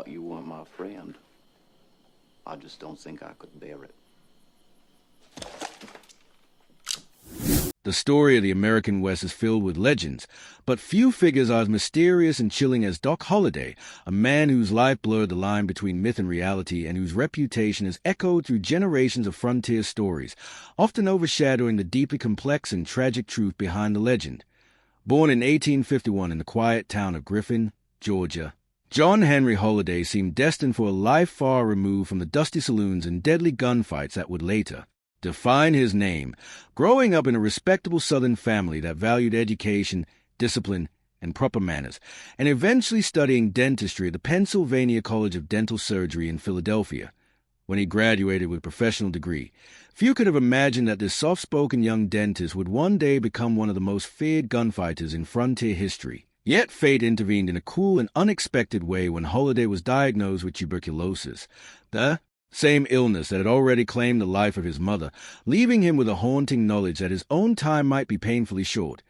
thought you weren't my friend. I just don't think I could bear it. The story of the American West is filled with legends, but few figures are as mysterious and chilling as Doc Holliday, a man whose life blurred the line between myth and reality and whose reputation is echoed through generations of frontier stories, often overshadowing the deeply complex and tragic truth behind the legend. Born in 1851 in the quiet town of Griffin, Georgia, John Henry Holliday seemed destined for a life far removed from the dusty saloons and deadly gunfights that would later define his name, growing up in a respectable Southern family that valued education, discipline, and proper manners, and eventually studying dentistry at the Pennsylvania College of Dental Surgery in Philadelphia. When he graduated with a professional degree, few could have imagined that this soft-spoken young dentist would one day become one of the most feared gunfighters in frontier history. Yet fate intervened in a cool and unexpected way when Holliday was diagnosed with tuberculosis, the same illness that had already claimed the life of his mother, leaving him with a haunting knowledge that his own time might be painfully short.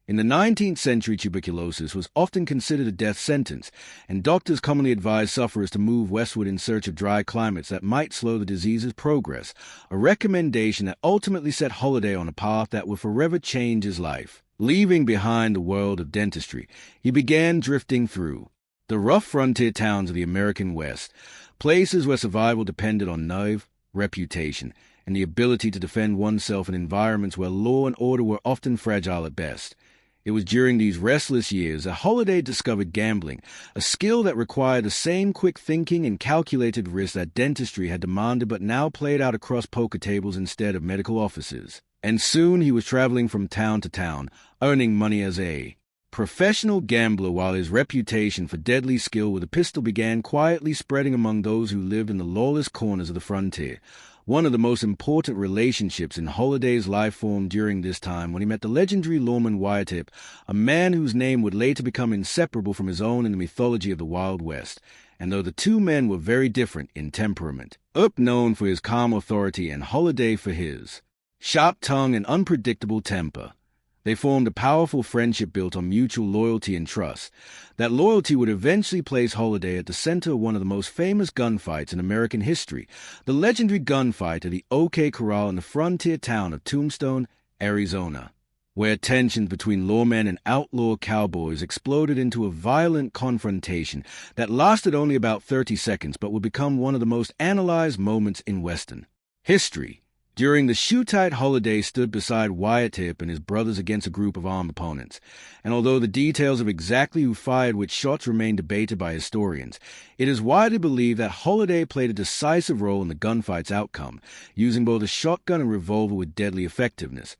In the 19th century, tuberculosis was often considered a death sentence, and doctors commonly advised sufferers to move westward in search of dry climates that might slow the disease's progress, a recommendation that ultimately set Holliday on a path that would forever change his life. Leaving behind the world of dentistry, he began drifting through the rough frontier towns of the American West, places where survival depended on nerve, reputation, and the ability to defend oneself in environments where law and order were often fragile at best. It was during these restless years that Holliday discovered gambling, a skill that required the same quick thinking and calculated risk that dentistry had demanded but now played out across poker tables instead of medical offices. And soon he was traveling from town to town, earning money as a professional gambler while his reputation for deadly skill with a pistol began quietly spreading among those who lived in the lawless corners of the frontier. One of the most important relationships in Holliday's life formed during this time when he met the legendary lawman Wyatt Earp, a man whose name would later become inseparable from his own in the mythology of the Wild West. And though the two men were very different in temperament, Earp known for his calm authority and Holliday for his sharp tongue and unpredictable temper, they formed a powerful friendship built on mutual loyalty and trust. That loyalty would eventually place Holliday at the center of one of the most famous gunfights in American history, the legendary gunfight at the OK Corral in the frontier town of Tombstone, Arizona, where tensions between lawmen and outlaw cowboys exploded into a violent confrontation that lasted only about 30 seconds but would become one of the most analyzed moments in Western history. During the shootout, Holliday stood beside Wyatt Earp and his brothers against a group of armed opponents, and although the details of exactly who fired which shots remain debated by historians, it is widely believed that Holliday played a decisive role in the gunfight's outcome, using both a shotgun and revolver with deadly effectiveness.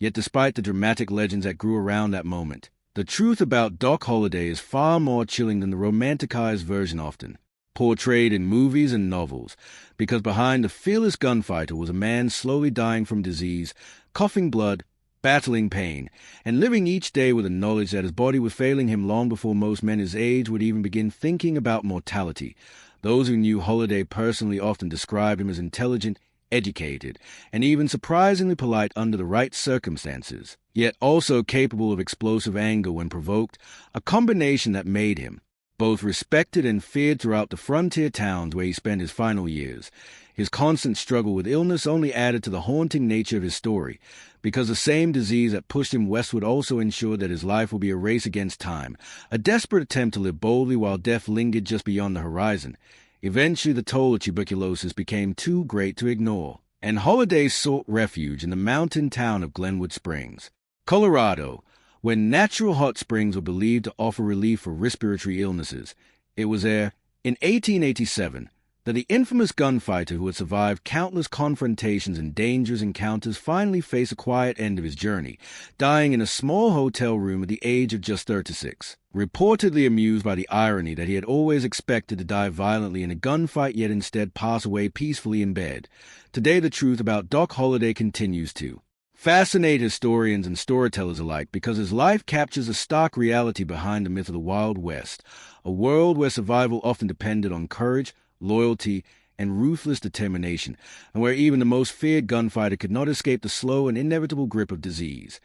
Yet despite the dramatic legends that grew around that moment, the truth about Doc Holliday is far more chilling than the romanticized version often portrayed in movies and novels, because behind the fearless gunfighter was a man slowly dying from disease, coughing blood, battling pain, and living each day with the knowledge that his body was failing him long before most men his age would even begin thinking about mortality. Those who knew Holliday personally often described him as intelligent, educated, and even surprisingly polite under the right circumstances, yet also capable of explosive anger when provoked, a combination that made him both respected and feared throughout the frontier towns where he spent his final years. His constant struggle with illness only added to the haunting nature of his story, because the same disease that pushed him westward also ensured that his life would be a race against time, a desperate attempt to live boldly while death lingered just beyond the horizon. Eventually, the toll of tuberculosis became too great to ignore, and Holliday sought refuge in the mountain town of Glenwood Springs, Colorado, where natural hot springs were believed to offer relief for respiratory illnesses. It was there, in 1887, that the infamous gunfighter who had survived countless confrontations and dangerous encounters finally faced a quiet end of his journey, dying in a small hotel room at the age of just 36, reportedly amused by the irony that he had always expected to die violently in a gunfight yet instead pass away peacefully in bed. Today the truth about Doc Holliday continues to fascinate historians and storytellers alike because his life captures a stark reality behind the myth of the Wild West, a world where survival often depended on courage, loyalty, and ruthless determination, and where even the most feared gunfighter could not escape the slow and inevitable grip of disease.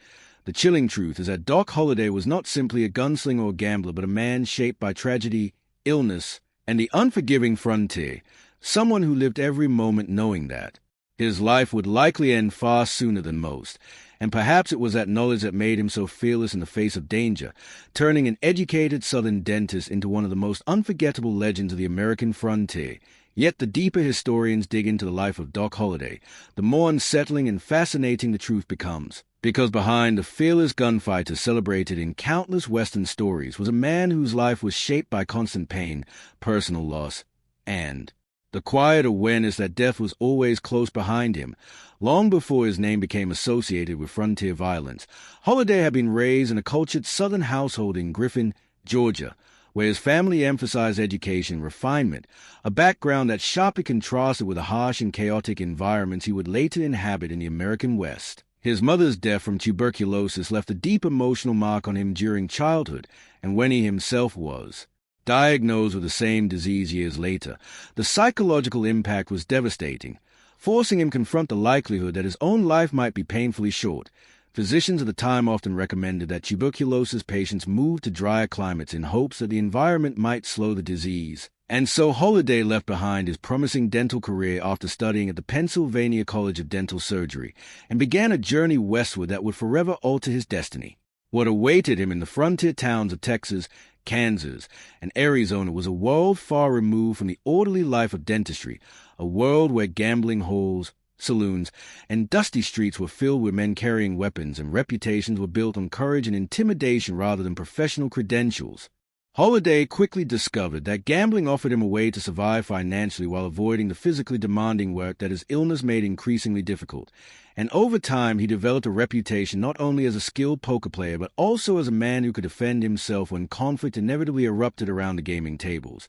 The chilling truth is that Doc Holliday was not simply a gunslinger or gambler, but a man shaped by tragedy, illness, and the unforgiving frontier, someone who lived every moment knowing that his life would likely end far sooner than most, and perhaps it was that knowledge that made him so fearless in the face of danger, turning an educated Southern dentist into one of the most unforgettable legends of the American frontier. Yet the deeper historians dig into the life of Doc Holliday, the more unsettling and fascinating the truth becomes. Because behind the fearless gunfighter celebrated in countless Western stories was a man whose life was shaped by constant pain, personal loss, and the quiet awareness that death was always close behind him. Long before his name became associated with frontier violence, Holliday had been raised in a cultured Southern household in Griffin, Georgia, where his family emphasized education and refinement, a background that sharply contrasted with the harsh and chaotic environments he would later inhabit in the American West. His mother's death from tuberculosis left a deep emotional mark on him during childhood, and when he himself was diagnosed with the same disease years later, the psychological impact was devastating, forcing him to confront the likelihood that his own life might be painfully short. Physicians at the time often recommended that tuberculosis patients move to drier climates in hopes that the environment might slow the disease. And so Holliday left behind his promising dental career after studying at the Pennsylvania College of Dental Surgery and began a journey westward that would forever alter his destiny. What awaited him in the frontier towns of Texas, Kansas, and Arizona was a world far removed from the orderly life of dentistry, a world where gambling halls, saloons, and dusty streets were filled with men carrying weapons, and reputations were built on courage and intimidation rather than professional credentials. Holliday quickly discovered that gambling offered him a way to survive financially while avoiding the physically demanding work that his illness made increasingly difficult. And over time, he developed a reputation not only as a skilled poker player, but also as a man who could defend himself when conflict inevitably erupted around the gaming tables.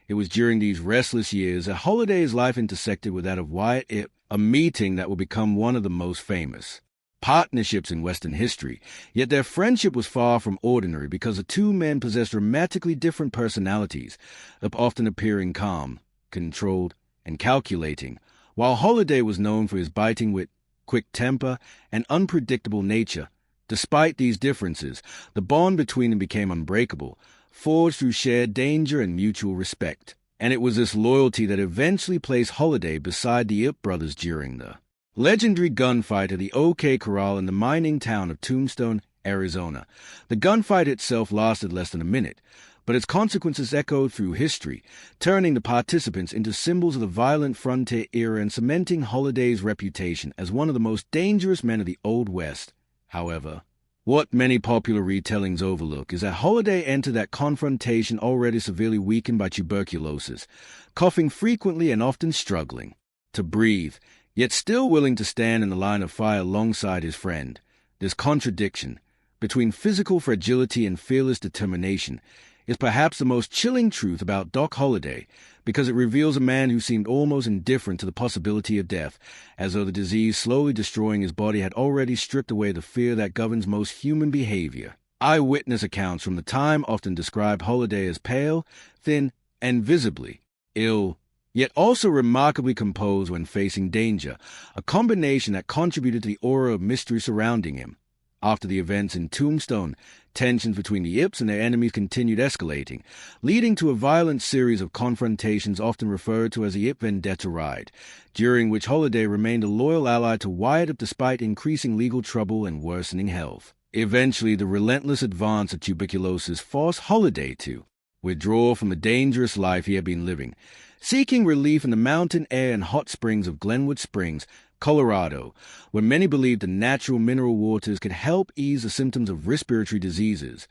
It was during these restless years that Holliday's life intersected with that of Wyatt Earp, a meeting that would become one of the most famous partnerships in Western history. Yet their friendship was far from ordinary because the two men possessed dramatically different personalities, Earp often appearing calm, controlled, and calculating, while Holliday was known for his biting wit, quick temper, and unpredictable nature. Despite these differences, the bond between them became unbreakable, forged through shared danger and mutual respect. And it was this loyalty that eventually placed Holliday beside the Earp brothers during the legendary gunfight at the OK Corral in the mining town of Tombstone, Arizona. The gunfight itself lasted less than a minute, but its consequences echoed through history, turning the participants into symbols of the violent frontier era and cementing Holliday's reputation as one of the most dangerous men of the Old West. However, what many popular retellings overlook is that Holliday entered that confrontation already severely weakened by tuberculosis, coughing frequently and often struggling to breathe, yet still willing to stand in the line of fire alongside his friend. This contradiction between physical fragility and fearless determination is perhaps the most chilling truth about Doc Holliday, because it reveals a man who seemed almost indifferent to the possibility of death, as though the disease slowly destroying his body had already stripped away the fear that governs most human behavior. Eyewitness accounts from the time often describe Holliday as pale, thin, and visibly ill, yet also remarkably composed when facing danger, a combination that contributed to the aura of mystery surrounding him. After the events in Tombstone, tensions between the Earps and their enemies continued escalating, leading to a violent series of confrontations often referred to as the Earp Vendetta Ride, during which Holliday remained a loyal ally to Wyatt Earp despite increasing legal trouble and worsening health. Eventually, the relentless advance of tuberculosis forced Holliday to withdraw from the dangerous life he had been living, seeking relief in the mountain air and hot springs of Glenwood Springs, Colorado, where many believed the natural mineral waters could help ease the symptoms of respiratory diseases.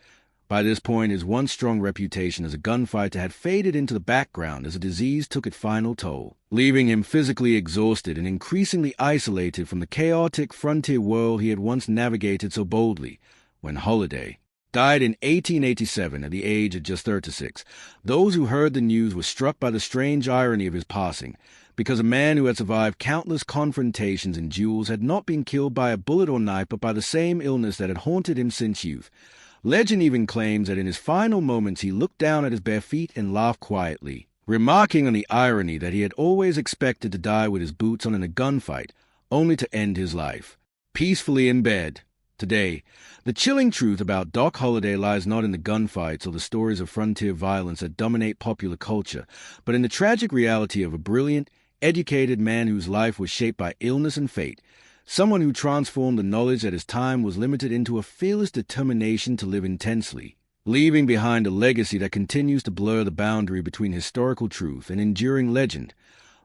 By this point, his once strong reputation as a gunfighter had faded into the background as the disease took its final toll, leaving him physically exhausted and increasingly isolated from the chaotic frontier world he had once navigated so boldly. When Holliday died in 1887 at the age of just 36, those who heard the news were struck by the strange irony of his passing, because a man who had survived countless confrontations and duels had not been killed by a bullet or knife but by the same illness that had haunted him since youth. Legend even claims that in his final moments he looked down at his bare feet and laughed quietly, remarking on the irony that he had always expected to die with his boots on in a gunfight, only to end his life peacefully in bed Today, the chilling truth about Doc Holliday lies not in the gunfights or the stories of frontier violence that dominate popular culture, but in the tragic reality of a brilliant, educated man whose life was shaped by illness and fate, someone who transformed the knowledge that his time was limited into a fearless determination to live intensely, leaving behind a legacy that continues to blur the boundary between historical truth and enduring legend.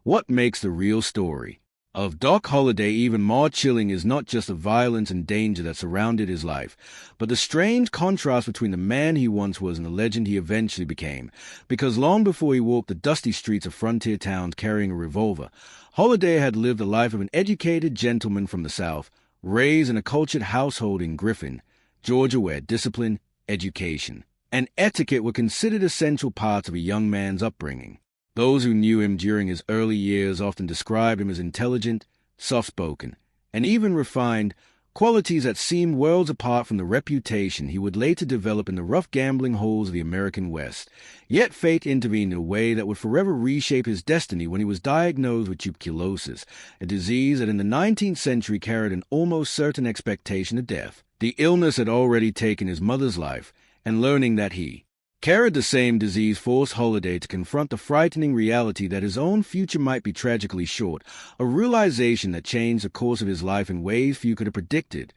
What makes the real story of Doc Holliday even more chilling is not just the violence and danger that surrounded his life, but the strange contrast between the man he once was and the legend he eventually became. Because long before he walked the dusty streets of frontier towns carrying a revolver, Holliday had lived the life of an educated gentleman from the South, raised in a cultured household in Griffin, Georgia, where discipline, education, and etiquette were considered essential parts of a young man's upbringing. Those who knew him during his early years often described him as intelligent, soft-spoken, and even refined, qualities that seemed worlds apart from the reputation he would later develop in the rough gambling halls of the American West. Yet fate intervened in a way that would forever reshape his destiny when he was diagnosed with tuberculosis, a disease that in the 19th century carried an almost certain expectation of death. The illness had already taken his mother's life, and learning that he carried the same disease forced Holliday to confront the frightening reality that his own future might be tragically short, a realization that changed the course of his life in ways few could have predicted.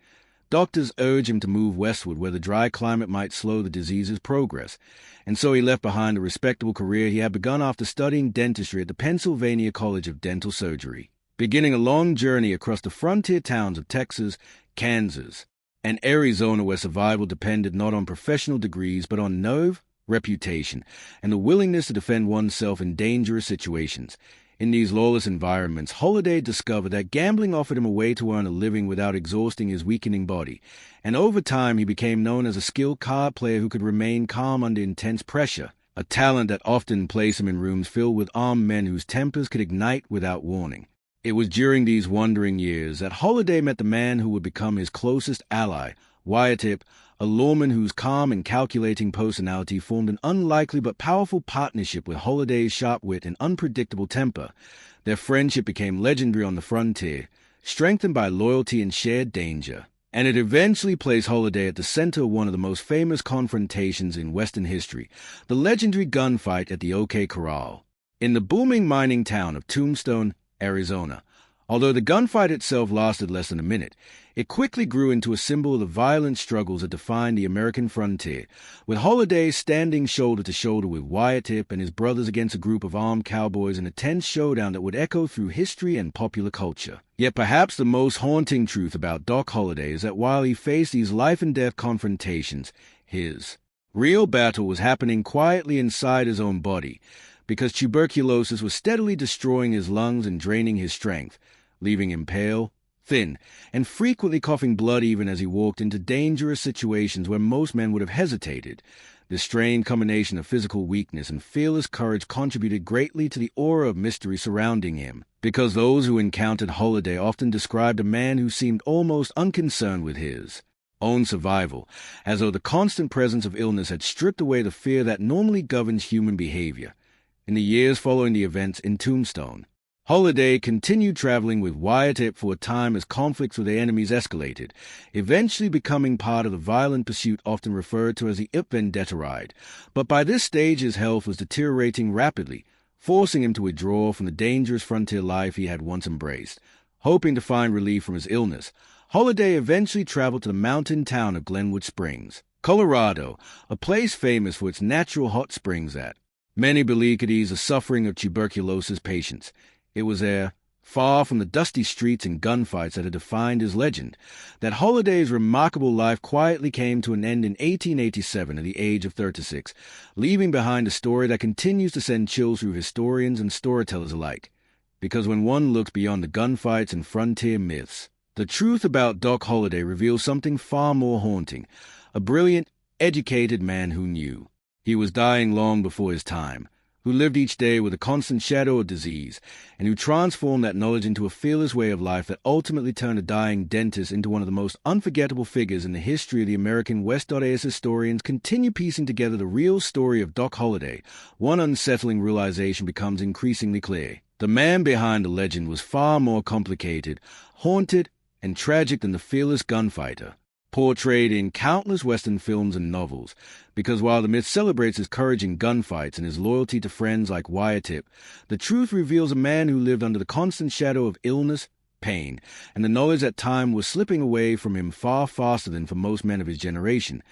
Doctors urged him to move westward where the dry climate might slow the disease's progress, and so he left behind the respectable career he had begun after studying dentistry at the Pennsylvania College of Dental Surgery, beginning a long journey across the frontier towns of Texas, Kansas, and Arizona, where survival depended not on professional degrees but on nerve, reputation, and the willingness to defend oneself in dangerous situations. In these lawless environments, Holliday discovered that gambling offered him a way to earn a living without exhausting his weakening body, and over time he became known as a skilled card player who could remain calm under intense pressure, a talent that often placed him in rooms filled with armed men whose tempers could ignite without warning. It was during these wandering years that Holliday met the man who would become his closest ally, Wyatt Earp, a lawman whose calm and calculating personality formed an unlikely but powerful partnership with Holliday's sharp wit and unpredictable temper. Their friendship became legendary on the frontier, strengthened by loyalty and shared danger, and it eventually placed Holliday at the center of one of the most famous confrontations in Western history, the legendary gunfight at the OK Corral, in the booming mining town of Tombstone, Arizona. Although the gunfight itself lasted less than a minute, it quickly grew into a symbol of the violent struggles that defined the American frontier, with Holliday standing shoulder to shoulder with Wyatt Earp and his brothers against a group of armed cowboys in a tense showdown that would echo through history and popular culture. Yet perhaps the most haunting truth about Doc Holliday is that while he faced these life-and-death confrontations, his real battle was happening quietly inside his own body, because tuberculosis was steadily destroying his lungs and draining his strength, leaving him pale, thin, and frequently coughing blood even as he walked into dangerous situations where most men would have hesitated. This strained combination of physical weakness and fearless courage contributed greatly to the aura of mystery surrounding him, because those who encountered Holliday often described a man who seemed almost unconcerned with his own survival, as though the constant presence of illness had stripped away the fear that normally governs human behavior. In the years following the events in Tombstone, Holliday continued traveling with Wyatt Earp for a time as conflicts with their enemies escalated, eventually becoming part of the violent pursuit often referred to as the Earp Vendetta ride. But by this stage his health was deteriorating rapidly, forcing him to withdraw from the dangerous frontier life he had once embraced. Hoping to find relief from his illness, Holliday eventually traveled to the mountain town of Glenwood Springs, Colorado, a place famous for its natural hot springs that many believe could ease the suffering of tuberculosis patients. It was there, far from the dusty streets and gunfights that had defined his legend, that Holliday's remarkable life quietly came to an end in 1887 at the age of 36, leaving behind a story that continues to send chills through historians and storytellers alike. Because when one looks beyond the gunfights and frontier myths, the truth about Doc Holliday reveals something far more haunting, a brilliant, educated man who knew he was dying long before his time, who lived each day with a constant shadow of disease, and who transformed that knowledge into a fearless way of life that ultimately turned a dying dentist into one of the most unforgettable figures in the history of the American West. As historians continue piecing together the real story of Doc Holliday, one unsettling realization becomes increasingly clear. The man behind the legend was far more complicated, haunted, and tragic than the fearless gunfighter. portrayed in countless Western films and novels, because while the myth celebrates his courage in gunfights and his loyalty to friends like Wyatt Earp, the truth reveals a man who lived under the constant shadow of illness, pain, and the knowledge that time was slipping away from him far faster than for most men of his generation.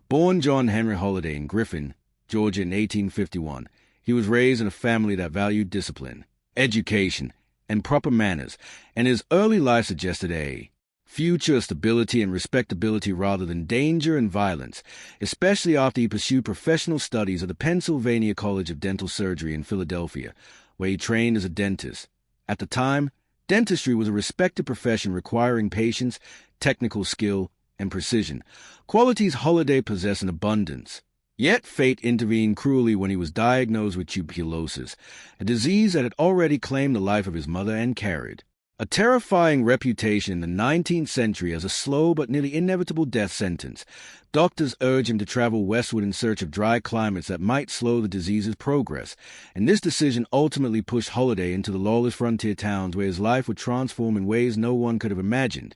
Born John Henry Holliday in Griffin, Georgia in 1851, he was raised in a family that valued discipline, education, and proper manners, and his early life suggested a future of stability and respectability rather than danger and violence, especially after he pursued professional studies at the Pennsylvania College of Dental Surgery in Philadelphia, where he trained as a dentist. At the time, dentistry was a respected profession requiring patience, technical skill, and precision, qualities Holliday possessed in abundance. Yet fate intervened cruelly when he was diagnosed with tuberculosis, a disease that had already claimed the life of his mother and carried a terrifying reputation in the 19th century as a slow but nearly inevitable death sentence. Doctors urged him to travel westward in search of dry climates that might slow the disease's progress, and this decision ultimately pushed Holliday into the lawless frontier towns where his life would transform in ways no one could have imagined.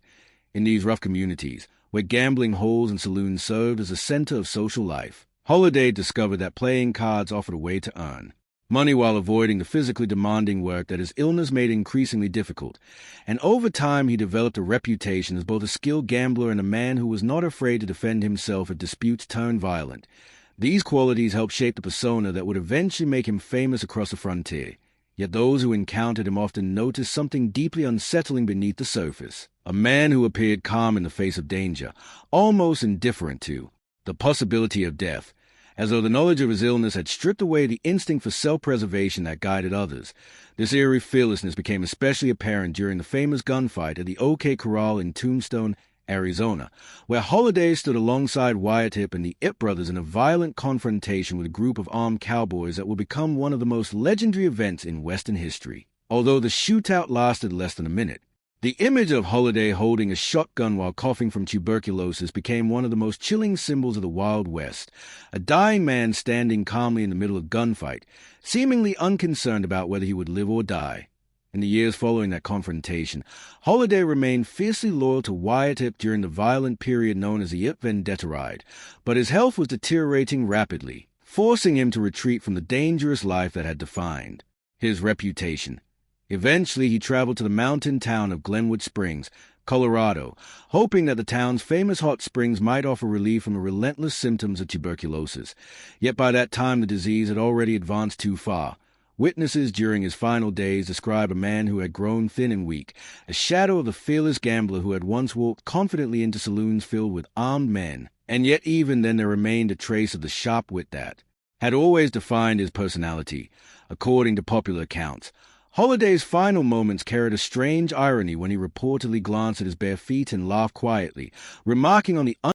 In these rough communities, where gambling halls and saloons served as a center of social life, Holliday discovered that playing cards offered a way to earn money while avoiding the physically demanding work that his illness made increasingly difficult, and over time he developed a reputation as both a skilled gambler and a man who was not afraid to defend himself if disputes turned violent. These qualities helped shape the persona that would eventually make him famous across the frontier, yet those who encountered him often noticed something deeply unsettling beneath the surface. A man who appeared calm in the face of danger, almost indifferent to the possibility of death, as though the knowledge of his illness had stripped away the instinct for self-preservation that guided others. This eerie fearlessness became especially apparent during the famous gunfight at the OK Corral in Tombstone, Arizona, where Holliday stood alongside Wyatt Earp and the Earp brothers in a violent confrontation with a group of armed cowboys that would become one of the most legendary events in Western history. Although the shootout lasted less than a minute, the image of Holliday holding a shotgun while coughing from tuberculosis became one of the most chilling symbols of the Wild West, a dying man standing calmly in the middle of gunfight, seemingly unconcerned about whether he would live or die. In the years following that confrontation, Holliday remained fiercely loyal to Wyatt Earp during the violent period known as the Earp Vendetta Ride, but his health was deteriorating rapidly, forcing him to retreat from the dangerous life that had defined his reputation. Eventually, he traveled to the mountain town of Glenwood Springs, Colorado, hoping that the town's famous hot springs might offer relief from the relentless symptoms of tuberculosis. Yet by that time, the disease had already advanced too far. Witnesses during his final days describe a man who had grown thin and weak, a shadow of the fearless gambler who had once walked confidently into saloons filled with armed men. And yet even then there remained a trace of the sharp wit that had always defined his personality, according to popular accounts. Holliday's final moments carried a strange irony when he reportedly glanced at his bare feet and laughed quietly, remarking on the